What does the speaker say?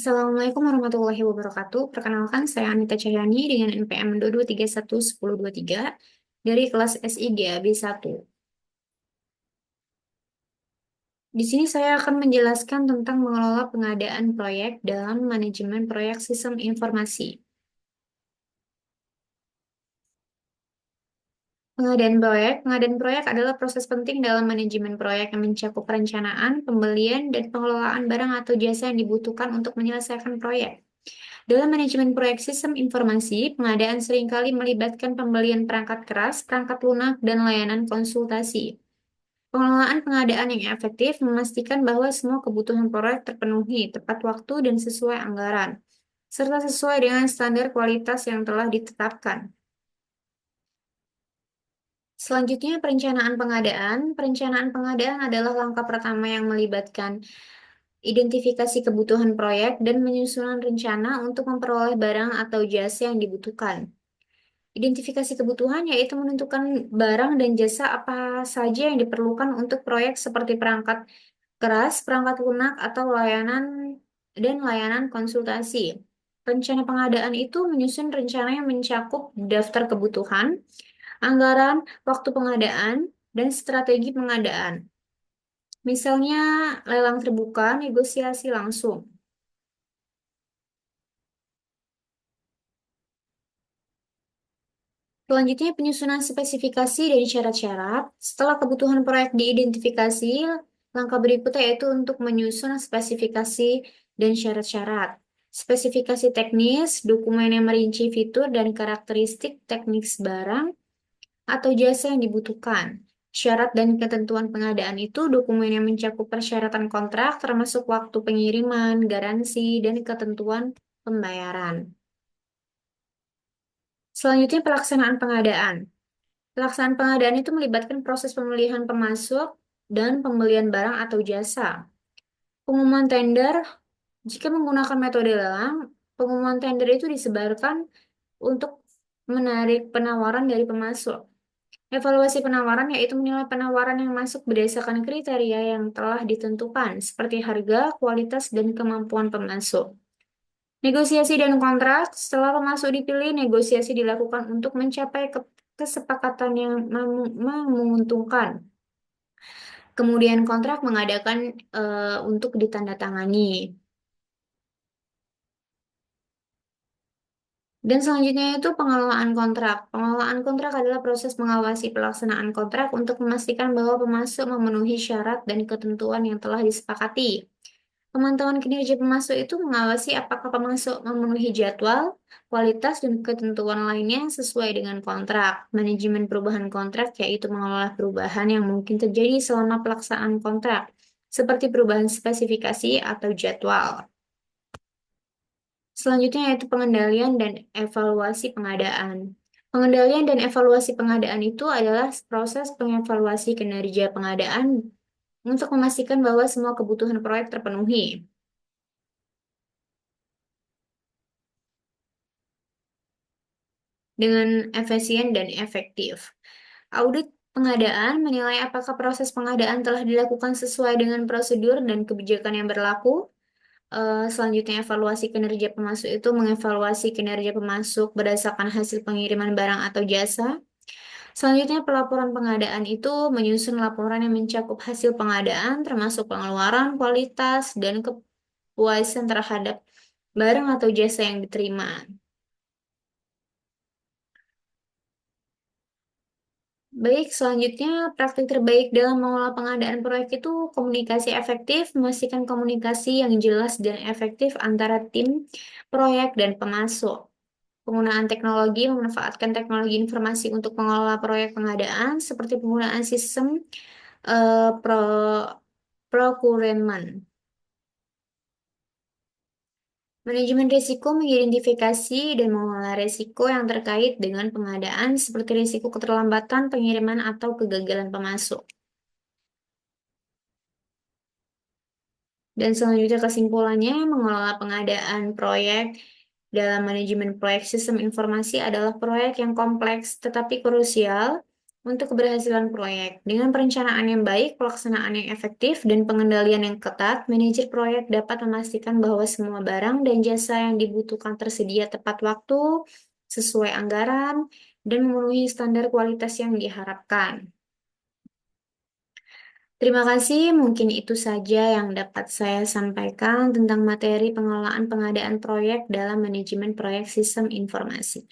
Assalamualaikum warahmatullahi wabarakatuh. Perkenalkan, saya Anita Cahyani dengan NPM 22311023 dari kelas SIGAB 1. Di sini saya akan menjelaskan tentang mengelola pengadaan proyek dalam manajemen proyek sistem informasi. Pengadaan proyek adalah proses penting dalam manajemen proyek yang mencakup perencanaan, pembelian, dan pengelolaan barang atau jasa yang dibutuhkan untuk menyelesaikan proyek. Dalam manajemen proyek sistem informasi, pengadaan seringkali melibatkan pembelian perangkat keras, perangkat lunak, dan layanan konsultasi. Pengelolaan pengadaan yang efektif memastikan bahwa semua kebutuhan proyek terpenuhi tepat waktu dan sesuai anggaran, serta sesuai dengan standar kualitas yang telah ditetapkan. Selanjutnya, perencanaan pengadaan. Perencanaan pengadaan adalah langkah pertama yang melibatkan identifikasi kebutuhan proyek dan menyusun rencana untuk memperoleh barang atau jasa yang dibutuhkan. Identifikasi kebutuhan yaitu menentukan barang dan jasa apa saja yang diperlukan untuk proyek seperti perangkat keras, perangkat lunak, atau layanan konsultasi. Rencana pengadaan itu menyusun rencana yang mencakup daftar kebutuhan, anggaran, waktu pengadaan, dan strategi pengadaan. Misalnya lelang terbuka, negosiasi langsung. Selanjutnya, penyusunan spesifikasi dan syarat-syarat. Setelah kebutuhan proyek diidentifikasi, langkah berikutnya yaitu untuk menyusun spesifikasi dan syarat-syarat. Spesifikasi teknis, dokumen yang merinci fitur dan karakteristik teknis barang atau jasa yang dibutuhkan. Syarat dan ketentuan pengadaan itu dokumen yang mencakup persyaratan kontrak, termasuk waktu pengiriman, garansi, dan ketentuan pembayaran. Selanjutnya, pelaksanaan pengadaan. Pelaksanaan pengadaan itu melibatkan proses pemilihan pemasok dan pembelian barang atau jasa. Pengumuman tender, jika menggunakan metode lelang, pengumuman tender itu disebarkan untuk menarik penawaran dari pemasok. Evaluasi penawaran yaitu menilai penawaran yang masuk berdasarkan kriteria yang telah ditentukan, seperti harga, kualitas, dan kemampuan pemasok. Negosiasi dan kontrak, setelah pemasok dipilih, negosiasi dilakukan untuk mencapai kesepakatan yang menguntungkan. Kemudian kontrak mengadakan untuk ditandatangani. Dan selanjutnya itu pengelolaan kontrak. Pengelolaan kontrak adalah proses mengawasi pelaksanaan kontrak untuk memastikan bahwa pemasok memenuhi syarat dan ketentuan yang telah disepakati. Pemantauan kinerja pemasok itu mengawasi apakah pemasok memenuhi jadwal, kualitas, dan ketentuan lainnya sesuai dengan kontrak. Manajemen perubahan kontrak yaitu mengelola perubahan yang mungkin terjadi selama pelaksanaan kontrak, seperti perubahan spesifikasi atau jadwal. Selanjutnya yaitu pengendalian dan evaluasi pengadaan. Pengendalian dan evaluasi pengadaan itu adalah proses pengevaluasi kinerja pengadaan untuk memastikan bahwa semua kebutuhan proyek terpenuhi dengan efisien dan efektif. Audit pengadaan menilai apakah proses pengadaan telah dilakukan sesuai dengan prosedur dan kebijakan yang berlaku. Selanjutnya, evaluasi kinerja pemasok itu mengevaluasi kinerja pemasok berdasarkan hasil pengiriman barang atau jasa. Selanjutnya, pelaporan pengadaan itu menyusun laporan yang mencakup hasil pengadaan, termasuk pengeluaran, kualitas, dan kepuasan terhadap barang atau jasa yang diterima. Baik, selanjutnya praktik terbaik dalam mengelola pengadaan proyek itu komunikasi efektif, memastikan komunikasi yang jelas dan efektif antara tim proyek dan pemasok. Penggunaan teknologi, memanfaatkan teknologi informasi untuk mengelola proyek pengadaan seperti penggunaan sistem procurement. Manajemen risiko mengidentifikasi dan mengelola risiko yang terkait dengan pengadaan seperti risiko keterlambatan pengiriman atau kegagalan pemasok. Dan selanjutnya kesimpulannya, mengelola pengadaan proyek dalam manajemen proyek sistem informasi adalah proyek yang kompleks tetapi krusial untuk keberhasilan proyek. Dengan perencanaan yang baik, pelaksanaan yang efektif, dan pengendalian yang ketat, manajer proyek dapat memastikan bahwa semua barang dan jasa yang dibutuhkan tersedia tepat waktu, sesuai anggaran, dan memenuhi standar kualitas yang diharapkan. Terima kasih, mungkin itu saja yang dapat saya sampaikan tentang materi pengelolaan pengadaan proyek dalam manajemen proyek sistem informasi.